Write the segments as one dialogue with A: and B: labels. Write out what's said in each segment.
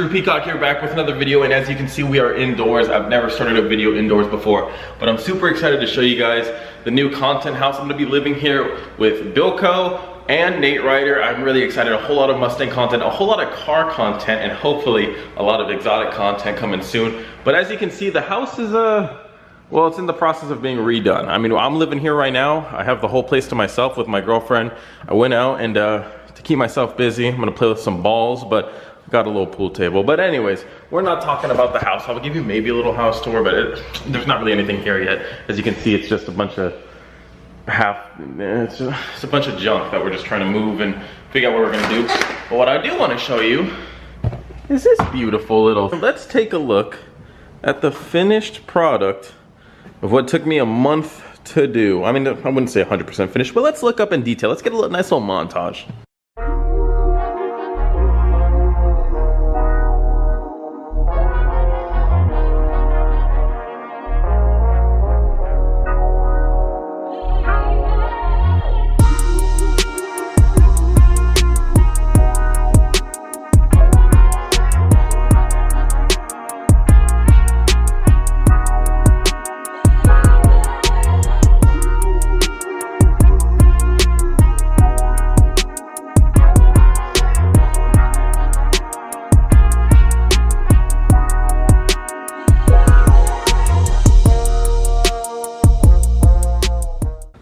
A: Drew Peacock here, back with another video, and as you can see, we are indoors. I've never started a video indoors before, but I'm super excited to show you guys the new content house. I'm gonna be living here with Bilko and Nate Ryder. I'm really excited. A whole lot of Mustang content, a whole lot of car content, and hopefully a lot of exotic content coming soon. But as you can see, the house is well, it's in the process of being redone. I mean, I'm living here right now. I have the whole place to myself with my girlfriend. I went out and to keep myself busy, I'm gonna play with some balls, but I've got a little pool table. But anyways, we're not talking about the house. I'll give you maybe a little house tour, but there's not really anything here yet. As you can see, it's just a bunch of it's a bunch of junk that we're just trying to move and figure out what we're gonna do. But what I do want to show you is this beautiful little, let's take a look at the finished product of what took me a month to do. I mean, I wouldn't say 100% finished, but let's look up in detail. Let's get a nice little montage.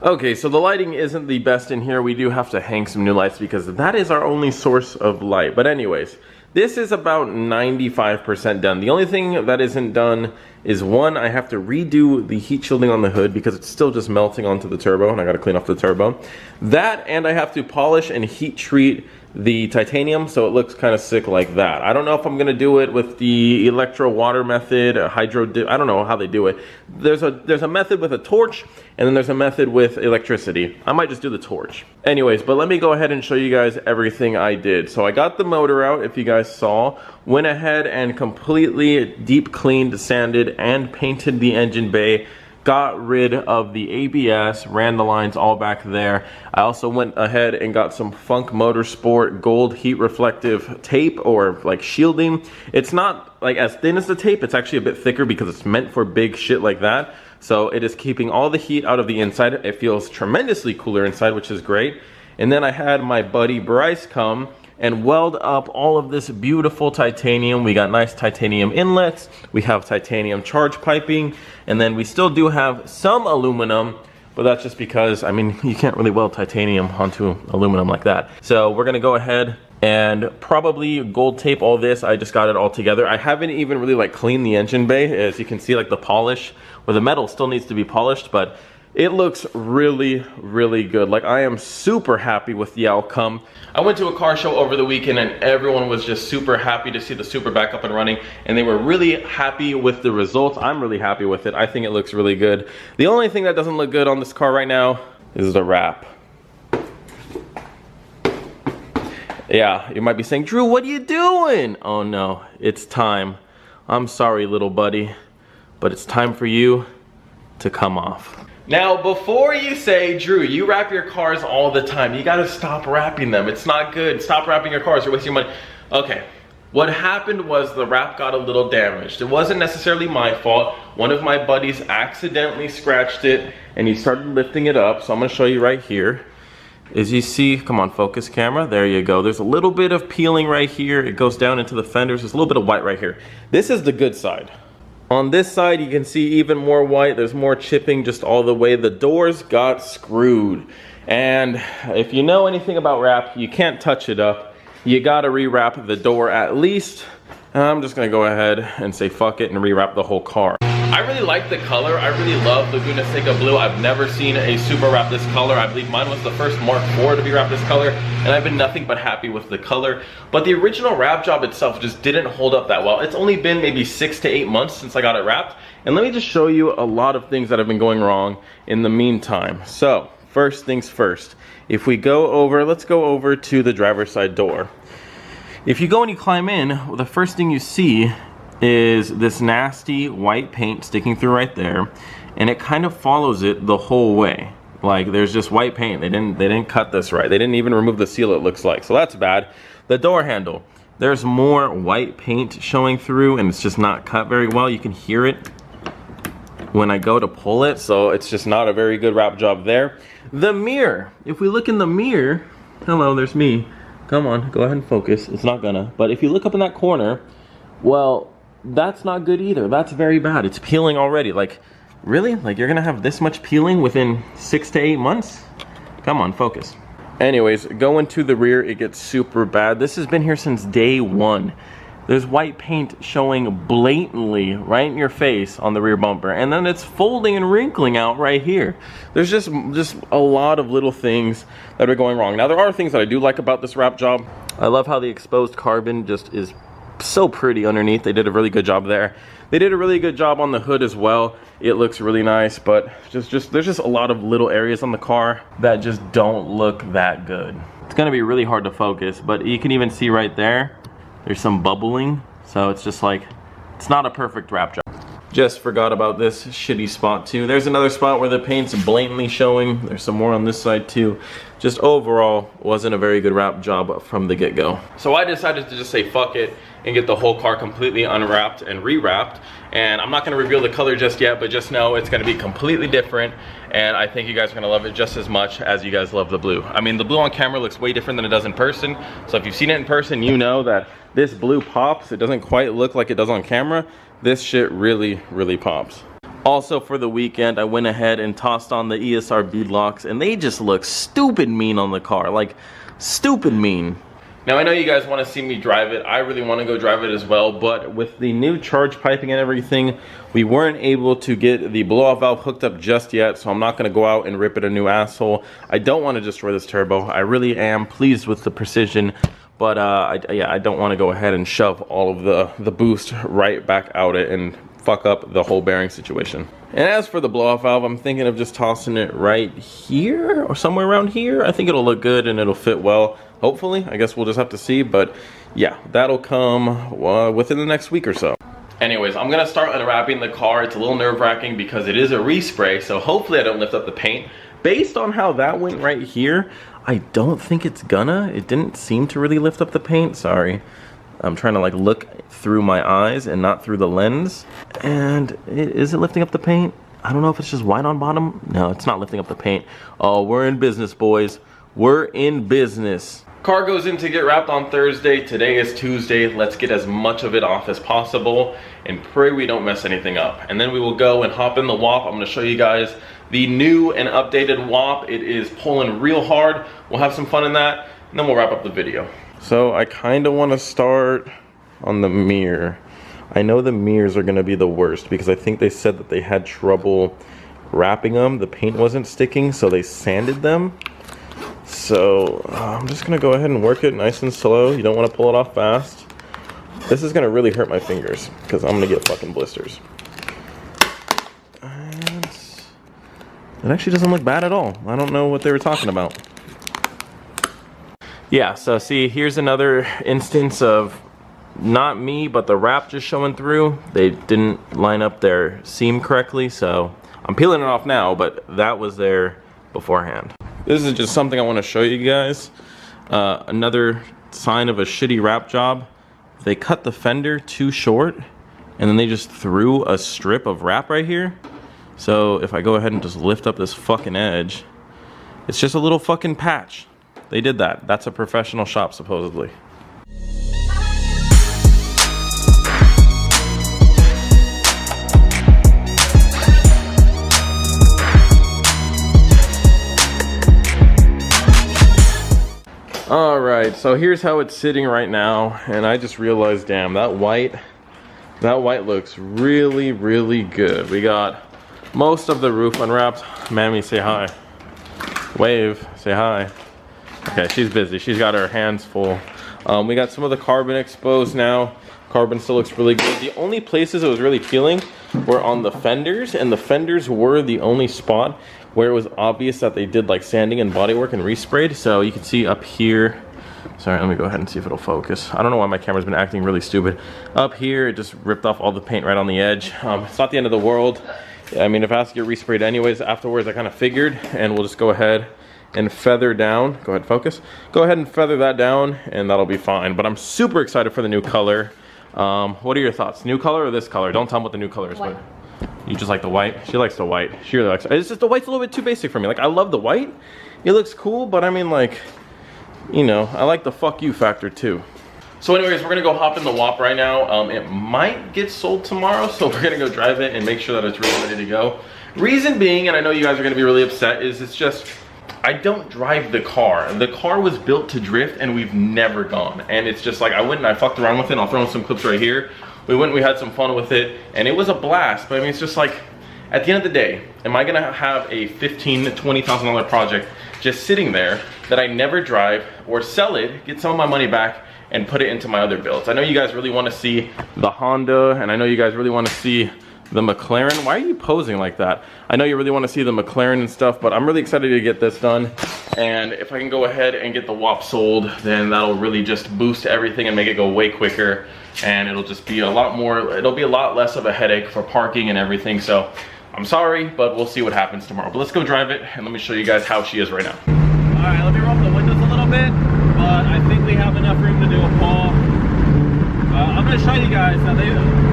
A: Okay, so the lighting isn't the best in here. We do have to hang some new lights because that is our only source of light. But anyways, this is about 95% done. The only thing that isn't done is one, I have to redo the heat shielding on the hood because it's still just melting onto the turbo and I gotta clean off the turbo. That, and I have to polish and heat treat the titanium so it looks kind of sick like that. I don't know if I'm gonna do it with the electro water method, I don't know how they do it. There's a method with a torch, and then there's a method with electricity. I might just do the torch. Anyways, but let me go ahead and show you guys everything I did. So I got the motor out, if you guys saw, went ahead and completely deep cleaned, sanded, and painted the engine bay. Got rid of the ABS, ran the lines all back there. I also went ahead and got some Funk Motorsport gold heat reflective tape, or like shielding. It's not like as thin as the tape, it's actually a bit thicker because it's meant for big shit like that. So it is keeping all the heat out of the inside. It feels tremendously cooler inside, which is great. And then I had my buddy Bryce come and weld up all of this beautiful titanium. We got nice titanium inlets, we have titanium charge piping, and then we still do have some aluminum, but that's just because, I mean, you can't really weld titanium onto aluminum like that. So we're gonna go ahead and probably gold tape all this. I just got it all together. I haven't even really like cleaned the engine bay. As you can see, like the polish, where the metal still needs to be polished, but it looks really, really good. Like, I am super happy with the outcome. I went to a car show over the weekend and everyone was just super happy to see the Supra back up and running, and they were really happy with the results. I'm really happy with it. I think it looks really good. The only thing that doesn't look good on this car right now is the wrap. Yeah, you might be saying, Drew, what are you doing? Oh no, it's time. I'm sorry, little buddy, but it's time for you to come off. Now, before you say, Drew, you wrap your cars all the time, you gotta stop wrapping them. It's not good. Stop wrapping your cars, you're wasting your money. Okay, what happened was the wrap got a little damaged. It wasn't necessarily my fault. One of my buddies accidentally scratched it and he started lifting it up. So I'm gonna show you right here. As you see, come on, focus camera, there you go. There's a little bit of peeling right here. It goes down into the fenders. There's a little bit of white right here. This is the good side. On this side, you can see even more white. There's more chipping just all the way. The doors got screwed. And if you know anything about wrap, you can't touch it up. You gotta rewrap the door at least. I'm just gonna go ahead and say fuck it and rewrap the whole car. I really like the color. I really love Laguna Seca blue. I've never seen a Supra wrap this color. I believe mine was the first Mark IV to be wrapped this color, and I've been nothing but happy with the color. But the original wrap job itself just didn't hold up that well. It's only been maybe 6 to 8 months since I got it wrapped. And let me just show you a lot of things that have been going wrong in the meantime. So, first things first. If we go over, let's go over to the driver's side door. If you go and you climb in, well, the first thing you see is this nasty white paint sticking through right there, and it kind of follows it the whole way. Like, there's just white paint. They didn't cut this right. They didn't even remove the seal, it looks like. So that's bad. The door handle. there's more white paint showing through, and it's just not cut very well. You can hear it when I go to pull it, so it's just not a very good wrap job there. The mirror, if we look in the mirror, hello, there's me. Come on, go ahead and focus. It's not gonna. But if you look up in that corner, well, that's not good either. That's very bad. It's peeling already. Like, really? Like, you're gonna have this much peeling within 6 to 8 months? Come on, focus. Anyways, going to the rear, it gets super bad. This has been here since day one. There's white paint showing blatantly right in your face on the rear bumper, and then it's folding and wrinkling out right here. There's just a lot of little things that are going wrong. Now, there are things that I do like about this wrap job. I love how the exposed carbon just is so pretty underneath. They did a really good job there. They did a really good job on the hood as well. It looks really nice, but there's just a lot of little areas on the car that just don't look that good. It's gonna be really hard to focus, but you can even see right there, there's some bubbling. So it's just like, it's not a perfect wrap job. Just forgot about this shitty spot too. There's another spot where the paint's blatantly showing. There's some more on this side too. Just overall, wasn't a very good wrap job from the get-go. So I decided to just say fuck it and get the whole car completely unwrapped and rewrapped. And I'm not gonna reveal the color just yet, but just know it's gonna be completely different. And I think you guys are gonna love it just as much as you guys love the blue. I mean, the blue on camera looks way different than it does in person. So if you've seen it in person, you know that this blue pops. It doesn't quite look like it does on camera. This shit really, really pops. Also, for the weekend, I went ahead and tossed on the ESR bead locks, and they just look stupid mean on the car. Like, stupid mean. Now, I know you guys want to see me drive it. I really want to go drive it as well, but with the new charge piping and everything, we weren't able to get the blow-off valve hooked up just yet, so I'm not going to go out and rip it a new asshole. I don't want to destroy this turbo. I really am pleased with the precision, but I don't want to go ahead and shove all of the boost right back out it and fuck up the whole bearing situation. And as for the blow-off valve, I'm thinking of just tossing it right here or somewhere around here. I think it'll look good and it'll fit well. Hopefully, I guess we'll just have to see, but yeah, that'll come within the next week or so. Anyways, I'm gonna start unwrapping the car. It's a little nerve-wracking because it is a respray, so hopefully I don't lift up the paint. Based on how that went right here, I don't think it's gonna. It didn't seem to really lift up the paint, sorry. I'm trying to like look through my eyes and not through the lens. And is it lifting up the paint? I don't know if it's just white on bottom. No, it's not lifting up the paint. Oh, we're in business, boys. We're in business. Car goes in to get wrapped on Thursday. Today is Tuesday. Let's get as much of it off as possible and pray we don't mess anything up. And then we will go and hop in the WAP. I'm gonna show you guys the new and updated WAP. It is pulling real hard. We'll have some fun in that, and then we'll wrap up the video. So I kind of want to start on the mirror. I know the mirrors are going to be the worst because I think they said that they had trouble wrapping them. The paint wasn't sticking, so they sanded them. So I'm just going to go ahead and work it nice and slow. You don't want to pull it off fast. This is going to really hurt my fingers because I'm going to get fucking blisters. And it actually doesn't look bad at all. I don't know what they were talking about. Yeah, so see, here's another instance of not me, but the wrap just showing through. They didn't line up their seam correctly, so I'm peeling it off now, but that was there beforehand. This is just something I want to show you guys. Another sign of a shitty wrap job. They cut the fender too short, and then they just threw a strip of wrap right here. So if I go ahead and just lift up this fucking edge, it's just a little fucking patch. They did that. That's a professional shop, supposedly. All right, so here's how it's sitting right now, and I just realized, damn, that white looks really, really good. We got most of the roof unwrapped. Mammy, say hi. Wave, say hi. Okay, she's busy. She's got her hands full. We got some of the carbon exposed now. Carbon still looks really good. The only places it was really peeling were on the fenders, and the fenders were the only spot where it was obvious that they did like sanding and bodywork and resprayed. So you can see up here. Sorry, let me go ahead and see if it'll focus. I don't know why my camera's been acting really stupid. Up here, it just ripped off all the paint right on the edge. It's not the end of the world. I mean, if it has to get resprayed anyways afterwards, I kind of figured, and we'll just go ahead and feather down. Go ahead, focus. Go ahead and feather that down and that'll be fine. But I'm super excited for the new color. What are your thoughts? New color or this color? Don't tell them what the new color is. White. You just like the white? She likes the white. She really likes it. It's just the white's a little bit too basic for me. Like, I love the white. It looks cool, but I mean, like, you know, I like the fuck you factor too. So anyways, we're gonna go hop in the WAP right now. It might get sold tomorrow, so we're gonna go drive it and make sure that it's really ready to go. Reason being, and I know you guys are gonna be really upset, is it's just, I don't drive the car. The car was built to drift and we've never gone. And it's just like, I went and I fucked around with it. I'll throw in some clips right here. We went and we had some fun with it and it was a blast. But I mean, it's just like, at the end of the day, am I gonna have a $15,000 to $20,000 project just sitting there that I never drive, or sell it, get some of my money back, and put it into my other builds? I know you guys really wanna see the Honda, and I know you guys really wanna see the McLaren. Why are you posing like that? I know you really want to see the McLaren and stuff, but I'm really excited to get this done. And if I can go ahead and get the WAP sold, then that'll really just boost everything and make it go way quicker. And it'll just be a lot more, it'll be a lot less of a headache for parking and everything. So I'm sorry, but we'll see what happens tomorrow. But let's go drive it and let me show you guys how she is right now. All right, let me roll up the windows a little bit, but I think we have enough room to do a haul. I'm gonna show you guys now.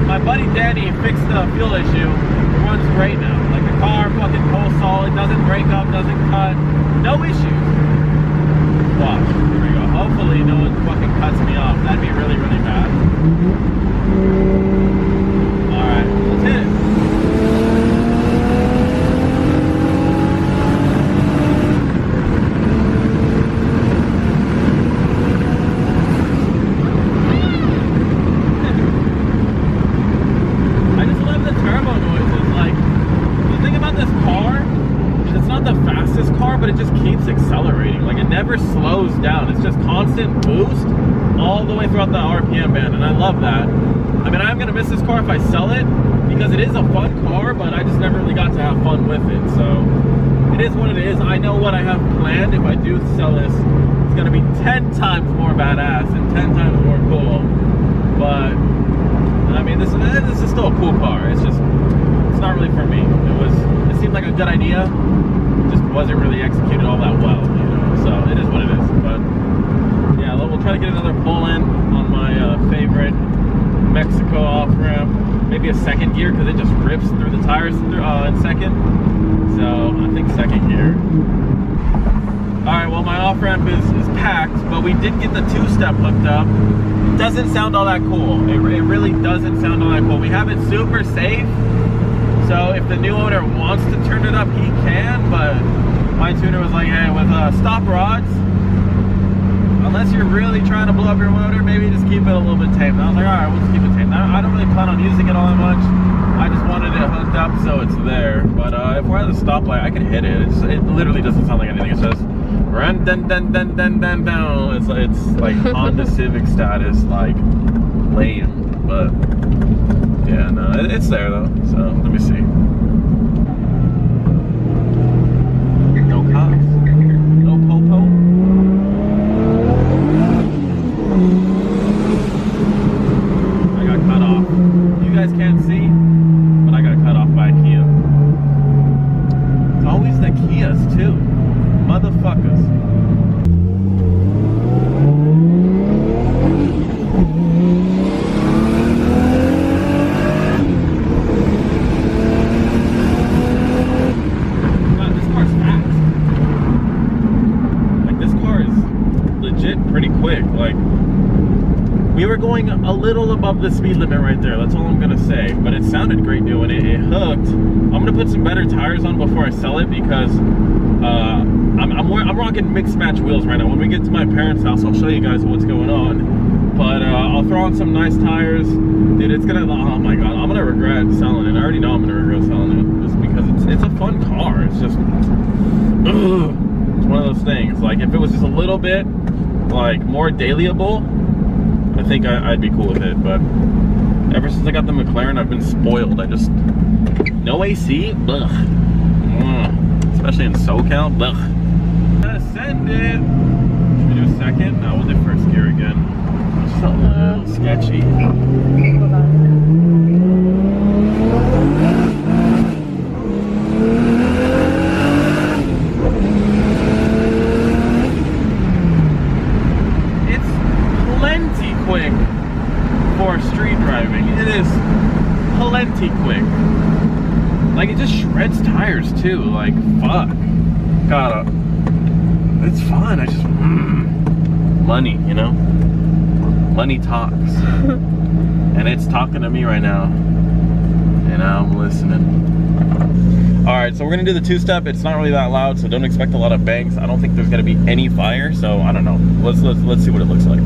A: My buddy Danny fixed the fuel issue. It runs great now. Like, the car fucking pulls solid, doesn't break up, doesn't cut, no issues. Watch, here we go. Hopefully no one fucking cuts me off. That'd be really, really bad. All right, let's hit it. But it just keeps accelerating. Like, it never slows down. It's just constant boost all the way throughout the RPM band, and I love that. I mean, I'm gonna miss this car if I sell it, because it is a fun car, but I just never really got to have fun with it. So it is what it is. I know what I have planned. If I do sell this, it's gonna be 10 times more badass and 10 times more cool. But I mean, this is still a cool car. It's just, it's not really for me. It seemed like a good idea, just wasn't really executed all that well, you know, so it is what it is. But yeah, we'll try to get another pull-in on my favorite Mexico off-ramp, maybe a second gear, because it just rips through the tires in second, so I think second gear. All right, well, my off-ramp is packed, but we did get the two-step hooked up. Doesn't sound all that cool. It really doesn't sound all that cool. We have it super safe. So if the new owner wants to turn it up, he can, but my tuner was like, hey, with stop rods, unless you're really trying to blow up your motor, maybe just keep it a little bit tame. And I was like, all right, we'll just keep it tame. I don't really plan on using it all that much. I just wanted it hooked up so it's there. But if we're at a stoplight, I can hit it. It literally doesn't sound like anything. It says, run, dun, dun, dun, dun, dun, dun. It's like Honda Civic status, like lame, but yeah, no, it's there though. So let me see. No cops, no po-po. I got cut off. You guys can't see, but I got cut off by a Kia. It's always the Kias too, motherfuckers. Pretty quick. Like, we were going a little above the speed limit right there, that's all I'm gonna say, but it sounded great doing it. It hooked. I'm gonna put some better tires on before I sell it, because I'm rocking mixed match wheels right now. When we get to my parents' house, I'll show you guys what's going on, but I'll throw on some nice tires. Dude, it's gonna, oh my god, I'm gonna regret selling it. I already know I'm gonna regret selling it, just because it's a fun car. It's just, ugh. It's one of those things, like, if it was just a little bit like more dailyable, I think I'd be cool with it. But ever since I got the McLaren, I've been spoiled. I just, no AC, ugh. Especially in SoCal, ugh. Send it. Should we do a second? No, we'll do first gear again. It's just a little sketchy. Like, it is plenty quick. Like, it just shreds tires too. Like, fuck. God, it's fun. I just money, you know. Money talks, and it's talking to me right now, and I'm listening. All right, so we're gonna do the two-step. It's not really that loud, so don't expect a lot of bangs. I don't think there's gonna be any fire, so I don't know. Let's see what it looks like.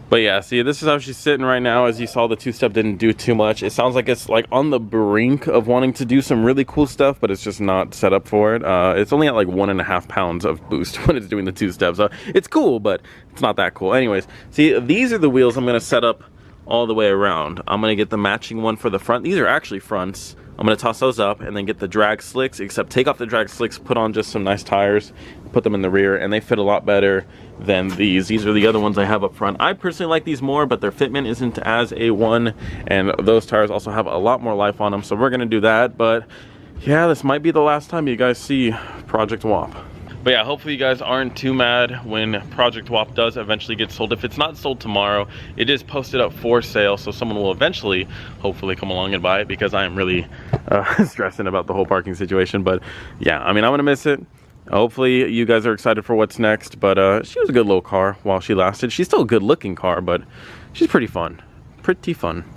A: But yeah, see, this is how she's sitting right now. As you saw, the two-step didn't do too much. It sounds like it's like on the brink of wanting to do some really cool stuff, but it's just not set up for it. It's only at like 1.5 pounds of boost when it's doing the two-step, so it's cool, but it's not that cool. Anyways, see, these are the wheels I'm gonna set up all the way around. I'm gonna get the matching one for the front. These are actually fronts. I'm gonna toss those up and then get the drag slicks, except take off the drag slicks, put on just some nice tires, put them in the rear, and they fit a lot better than these. These are the other ones I have up front. I personally like these more, but their fitment isn't as A1, and those tires also have a lot more life on them, so we're gonna do that. But yeah, this might be the last time you guys see Project WAP. But yeah, hopefully you guys aren't too mad when Project WAP does eventually get sold. If it's not sold tomorrow, it is posted up for sale, so someone will eventually, hopefully, come along and buy it, because I am really stressing about the whole parking situation. But yeah, I mean, I'm gonna miss it. Hopefully you guys are excited for what's next. But she was a good little car while she lasted. She's still a good looking car, but she's pretty fun. Pretty fun.